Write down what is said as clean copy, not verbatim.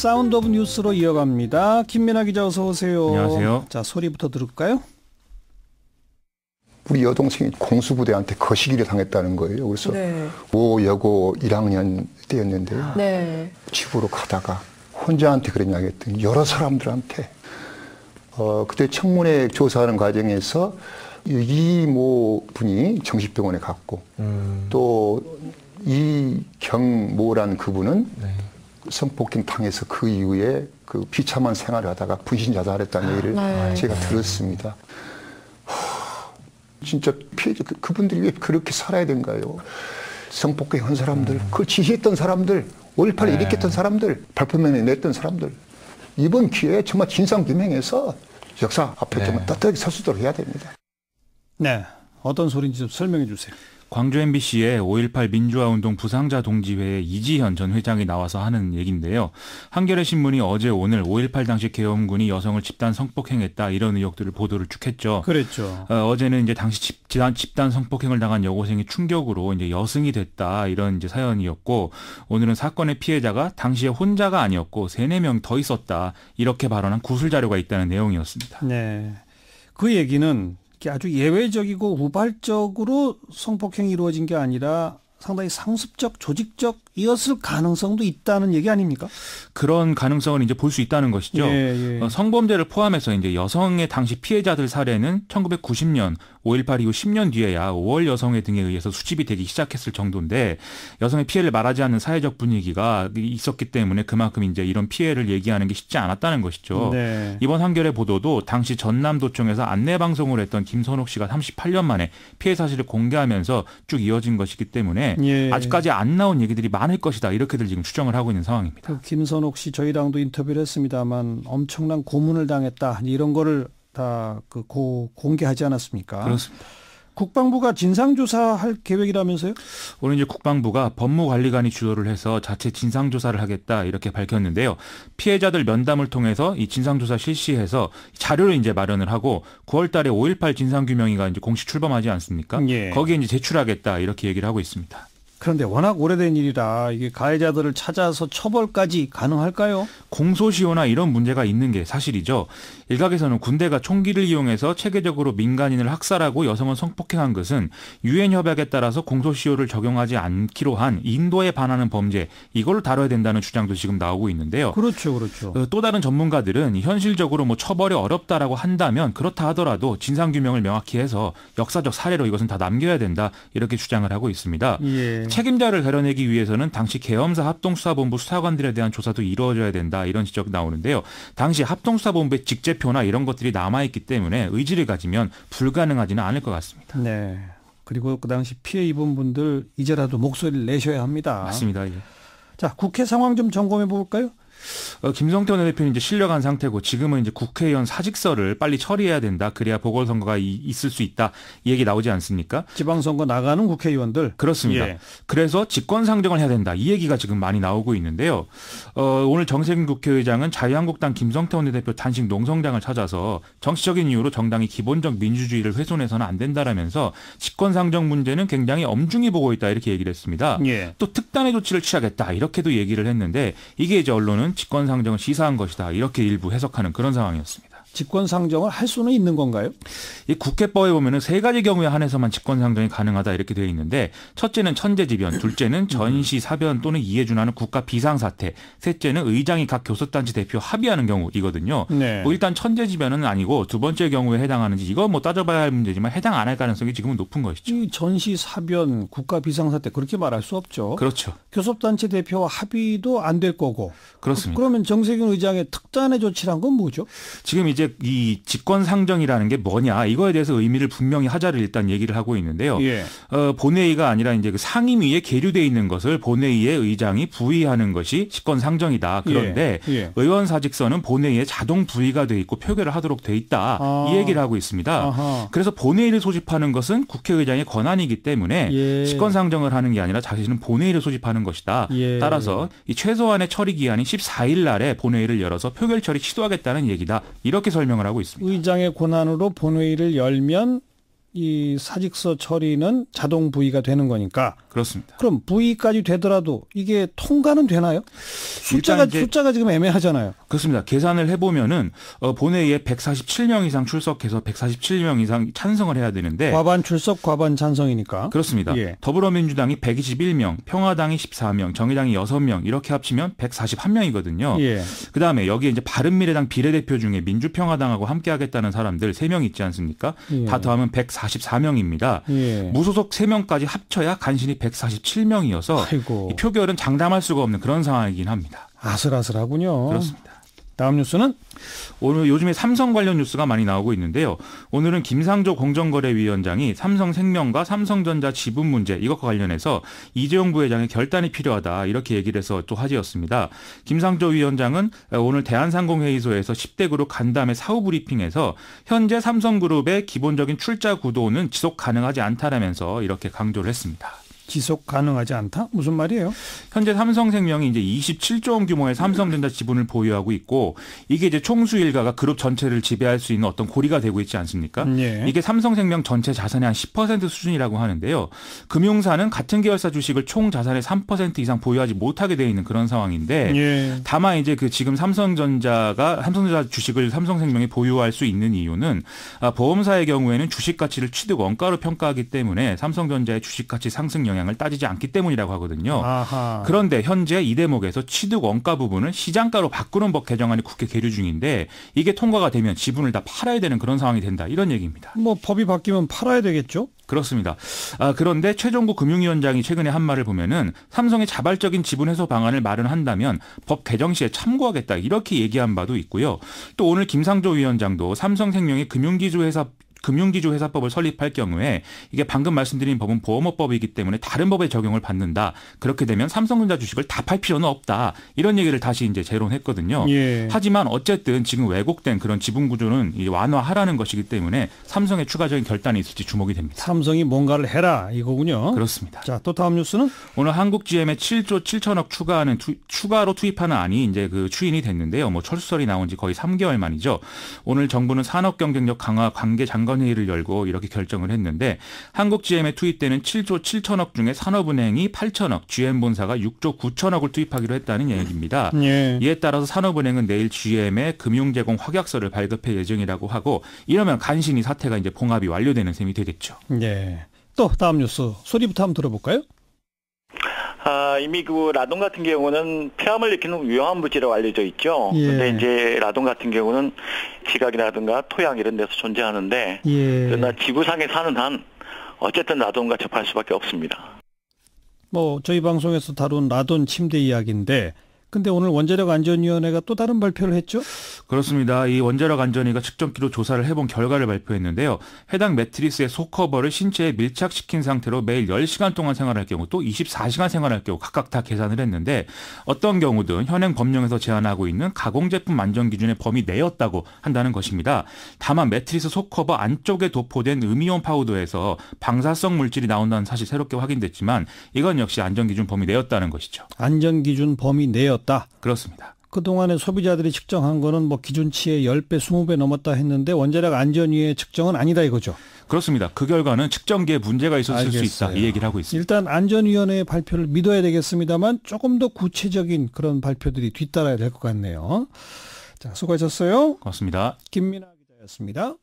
사운드 오브 뉴스로 이어갑니다. 김민아 기자 어서 오세요. 안녕하세요. 자, 소리부터 들을까요? 우리 여동생이 공수부대한테 거시기를 당했다는 거예요. 그래서 여고 1학년 때였는데요. 네. 집으로 가다가 혼자한테 그런 이야기 했더니 여러 사람들한테 그때 청문회 조사하는 과정에서 이모 분이 정신병원에 갔고 또 이경모란 그분은 성폭행 당해서 그 이후에 그 비참한 생활을 하다가 분신 자살했다는 얘기를 제가 들었습니다. 진짜 피해자 그분들이 왜 그렇게 살아야 된가요? 성폭행 한 사람들, 그걸 지시했던 사람들, 5.18을 일으켰던 사람들, 발표문에 냈던 사람들, 이번 기회에 정말 진상규명해서 역사 앞에 좀 떳떳하게 설 수 있도록 해야 됩니다. 네, 어떤 소리인지 좀 설명해 주세요. 광주 MBC의 5.18 민주화운동 부상자 동지회의 이지현 전 회장이 나와서 하는 얘기인데요. 한겨레 신문이 어제 오늘 5.18 당시 계엄군이 여성을 집단 성폭행했다 이런 의혹들을 보도를 쭉 했죠. 그랬죠. 어제는 이제 당시 집단 성폭행을 당한 여고생이 충격으로 이제 여승이 됐다 이런 이제 사연이었고, 오늘은 사건의 피해자가 당시에 혼자가 아니었고 3-4명 더 있었다 이렇게 발언한 구술 자료가 있다는 내용이었습니다. 네, 그 얘기는 아주 예외적이고 우발적으로 성폭행이 이루어진 게 아니라 상당히 상습적, 조직적이었을 가능성도 있다는 얘기 아닙니까? 그런 가능성을 이제 볼 수 있다는 것이죠. 성범죄를 포함해서 이제 여성의 당시 피해자들 사례는 1990년 5.18 이후 10년 뒤에야 5월 여성회 등에 의해서 수집이 되기 시작했을 정도인데, 여성의 피해를 말하지 않는 사회적 분위기가 있었기 때문에 그만큼 이제 이런 피해를 얘기하는 게 쉽지 않았다는 것이죠. 네. 이번 한겨레 보도도 당시 전남도청에서 안내 방송을 했던 김선옥 씨가 38년 만에 피해 사실을 공개하면서 쭉 이어진 것이기 때문에 아직까지 안 나온 얘기들이 많을 것이다 이렇게들 지금 추정을 하고 있는 상황입니다. 그 김선옥 씨 저희랑도 인터뷰를 했습니다만 엄청난 고문을 당했다 이런 거를 다 공개하지 않았습니까? 그렇습니다. 국방부가 진상조사할 계획이라면서요? 오늘 이제 국방부가 법무관리관이 주도를 해서 자체 진상조사를 하겠다 이렇게 밝혔는데요. 피해자들 면담을 통해서 이 진상조사 실시해서 자료를 이제 마련을 하고 9월 달에 5.18 진상규명위가 이제 공식 출범하지 않습니까? 거기에 이제 제출하겠다 이렇게 얘기를 하고 있습니다. 그런데 워낙 오래된 일이라 이게 가해자들을 찾아서 처벌까지 가능할까요? 공소시효나 이런 문제가 있는 게 사실이죠. 일각에서는 군대가 총기를 이용해서 체계적으로 민간인을 학살하고 여성을 성폭행한 것은 유엔 협약에 따라서 공소시효를 적용하지 않기로 한 인도에 반하는 범죄, 이걸 다뤄야 된다는 주장도 지금 나오고 있는데요. 그렇죠. 또 다른 전문가들은 현실적으로 뭐 처벌이 어렵다라고 한다면 그렇다 하더라도 진상규명을 명확히 해서 역사적 사례로 이것은 다 남겨야 된다 이렇게 주장을 하고 있습니다. 책임자를 가려내기 위해서는 당시 계엄사 합동수사본부 수사관들에 대한 조사도 이루어져야 된다 이런 지적이 나오는데요. 당시 합동수사본부의 직제표나 이런 것들이 남아있기 때문에 의지를 가지면 불가능하지는 않을 것 같습니다. 네. 그리고 그 당시 피해 입은 분들 이제라도 목소리를 내셔야 합니다. 맞습니다. 자, 국회 상황 좀 점검해 볼까요? 김성태 원내대표는 이제 실려간 상태고 지금은 이제 국회의원 사직서를 빨리 처리해야 된다. 그래야 보궐선거가 있을 수 있다. 이 얘기 나오지 않습니까? 지방선거 나가는 국회의원들. 그렇습니다. 그래서 직권상정을 해야 된다. 이 얘기가 지금 많이 나오고 있는데요. 오늘 정세균 국회의장은 자유한국당 김성태 원내대표 단식 농성장을 찾아서 정치적인 이유로 정당이 기본적 민주주의를 훼손해서는 안 된다라면서 직권상정 문제는 굉장히 엄중히 보고 있다. 이렇게 얘기를 했습니다. 또 특단의 조치를 취하겠다. 이렇게도 얘기를 했는데 이게 이제 언론은 직권상정을 시사한 것이다 이렇게 일부 해석하는 그런 상황이었습니다. 직권상정을 할 수는 있는 건가요? 이 국회법에 보면은 3가지 경우에 한해서만 직권상정이 가능하다 이렇게 되어 있는데, 첫째는 천재지변, 둘째는 전시, 사변 또는 이에 준하는 국가 비상사태, 셋째는 의장이 각 교섭단체 대표 합의하는 경우이거든요. 뭐 일단 천재지변은 아니고 두 번째 경우에 해당하는지 이거 뭐 따져봐야 할 문제지만 해당 안 할 가능성이 지금은 높은 것이죠. 이 전시, 사변, 국가 비상사태 그렇게 말할 수 없죠. 그렇죠. 교섭단체 대표와 합의도 안 될 거고. 그렇습니다. 그러면 정세균 의장의 특단의 조치란 건 뭐죠? 지금 이제 이 직권상정이라는 게 뭐냐 이거에 대해서 의미를 분명히 하자를 일단 얘기를 하고 있는데요. 본회의가 아니라 이제 그 상임위에 계류돼 있는 것을 본회의의 의장이 부의하는 것이 직권상정이다. 그런데 의원 사직서는 본회의에 자동 부의가 돼 있고 표결을 하도록 돼 있다. 이 얘기를 하고 있습니다. 그래서 본회의를 소집하는 것은 국회의장의 권한이기 때문에 직권상정을 하는 게 아니라 자신은 본회의를 소집하는 것이다. 따라서 이 최소한의 처리 기한인 14일 날에 본회의를 열어서 표결 처리 시도하겠다는 얘기다. 이렇게 설명을 하고 있습니다. 의장의 권한으로 본회의를 열면 이 사직서 처리는 자동 부의가 되는 거니까. 그렇습니다. 그럼 부의까지 되더라도 이게 통과는 되나요? 숫자가 지금 애매하잖아요. 그렇습니다. 계산을 해보면은 본회의에 147명 이상 출석해서 147명 이상 찬성을 해야 되는데 과반 출석, 과반 찬성이니까. 그렇습니다. 예. 더불어민주당이 121명, 평화당이 14명, 정의당이 6명 이렇게 합치면 141명이거든요. 예. 그다음에 여기에 이제 바른미래당 비례대표 중에 민주평화당하고 함께하겠다는 사람들 3명 있지 않습니까? 예. 다 더하면 144명입니다. 예. 무소속 3명까지 합쳐야 간신히 147명이어서 이 표결은 장담할 수가 없는 그런 상황이긴 합니다. 아슬아슬하군요. 그렇습니다. 다음 뉴스는? 오늘 요즘에 삼성 관련 뉴스가 많이 나오고 있는데요. 오늘은 김상조 공정거래위원장이 삼성생명과 삼성전자 지분 문제 이것과 관련해서 이재용 부회장의 결단이 필요하다 이렇게 얘기를 해서 또 화제였습니다. 김상조 위원장은 오늘 대한상공회의소에서 10대 그룹 간담회 사후 브리핑에서 현재 삼성그룹의 기본적인 출자 구도는 지속 가능하지 않다라면서 이렇게 강조를 했습니다. 지속 가능하지 않다? 무슨 말이에요? 현재 삼성생명이 이제 27조 원 규모의 삼성전자 지분을 보유하고 있고 이게 이제 총수 일가가 그룹 전체를 지배할 수 있는 어떤 고리가 되고 있지 않습니까? 예. 이게 삼성생명 전체 자산의 한 10% 수준이라고 하는데요. 금융사는 같은 계열사 주식을 총 자산의 3% 이상 보유하지 못하게 돼 있는 그런 상황인데 예. 다만 이제 그 지금 삼성전자 주식을 삼성생명이 보유할 수 있는 이유는 보험사의 경우에는 주식 가치를 취득 원가로 평가하기 때문에 삼성전자의 주식 가치 상승 영향을 따지지 않기 때문이라고 하거든요. 아하. 그런데 현재 이 대목에서 취득 원가 부분을 시장가로 바꾸는 법 개정안이 국회 계류 중인데 이게 통과가 되면 지분을 다 팔아야 되는 그런 상황이 된다. 이런 얘기입니다. 뭐 법이 바뀌면 팔아야 되겠죠? 그렇습니다. 그런데 최종구 금융위원장이 최근에 한 말을 보면은 삼성의 자발적인 지분 해소 방안을 마련한다면 법 개정 시에 참고하겠다. 이렇게 얘기한 바도 있고요. 또 오늘 김상조 위원장도 삼성생명의 금융지주회사법을 설립할 경우에 이게 방금 말씀드린 법은 보험업법이기 때문에 다른 법의 적용을 받는다. 그렇게 되면 삼성전자 주식을 다 팔 필요는 없다. 이런 얘기를 다시 이제 재론했거든요. 예. 하지만 어쨌든 지금 왜곡된 그런 지분 구조는 완화하라는 것이기 때문에 삼성의 추가적인 결단이 있을지 주목이 됩니다. 삼성이 뭔가를 해라 이거군요. 그렇습니다. 자, 또 다음 뉴스는? 오늘 한국GM에 7조 7천억 추가로 투입하는 안이 이제 그 추인이 됐는데요. 뭐 철수설이 나온 지 거의 3개월 만이죠. 오늘 정부는 산업 경쟁력 강화 관계 장관회의를 열고 이렇게 결정을 했는데 한국GM에 투입되는 7조 7천억 중에 산업은행이 8천억, GM본사가 6조 9천억을 투입하기로 했다는 얘기입니다. 예. 이에 따라서 산업은행은 내일 GM의 금융제공 확약서를 발급할 예정이라고 하고 이러면 간신히 사태가 이제 봉합이 완료되는 셈이 되겠죠. 예. 또 다음 뉴스 소리부터 한번 들어볼까요? 이미 그 라돈 같은 경우는 폐암을 일으키는 위험한 물질이라고 알려져 있죠. 예. 근데 이제 라돈 같은 경우는 지각이라든가 토양 이런 데서 존재하는데 예. 그러나 지구상에 사는 한 어쨌든 라돈과 접할 수밖에 없습니다. 뭐 저희 방송에서 다룬 라돈 침대 이야기인데 근데 오늘 원자력안전위원회가 또 다른 발표를 했죠? 그렇습니다. 이 원자력안전위가 측정기로 조사를 해본 결과를 발표했는데요. 해당 매트리스의 속커버를 신체에 밀착시킨 상태로 매일 10시간 동안 생활할 경우 또 24시간 생활할 경우 각각 다 계산을 했는데 어떤 경우든 현행 법령에서 제한하고 있는 가공제품 안전기준의 범위 내였다고 한다는 것입니다. 다만 매트리스 속커버 안쪽에 도포된 음이온 파우더에서 방사성 물질이 나온다는 사실 새롭게 확인됐지만 이건 역시 안전기준 범위 내였다는 것이죠. 안전기준 범위 내였다. 그렇습니다. 그동안에 소비자들이 측정한 거는 뭐 기준치의 10배, 20배 넘었다 했는데 원자력 안전위의 측정은 아니다 이거죠. 그렇습니다. 그 결과는 측정기에 문제가 있었을 알겠어요. 수 있다. 이 얘기를 하고 있습니다. 일단 안전위원회의 발표를 믿어야 되겠습니다만 조금 더 구체적인 그런 발표들이 뒤따라야 될 것 같네요. 자, 수고하셨어요. 고맙습니다. 김민아 기자였습니다.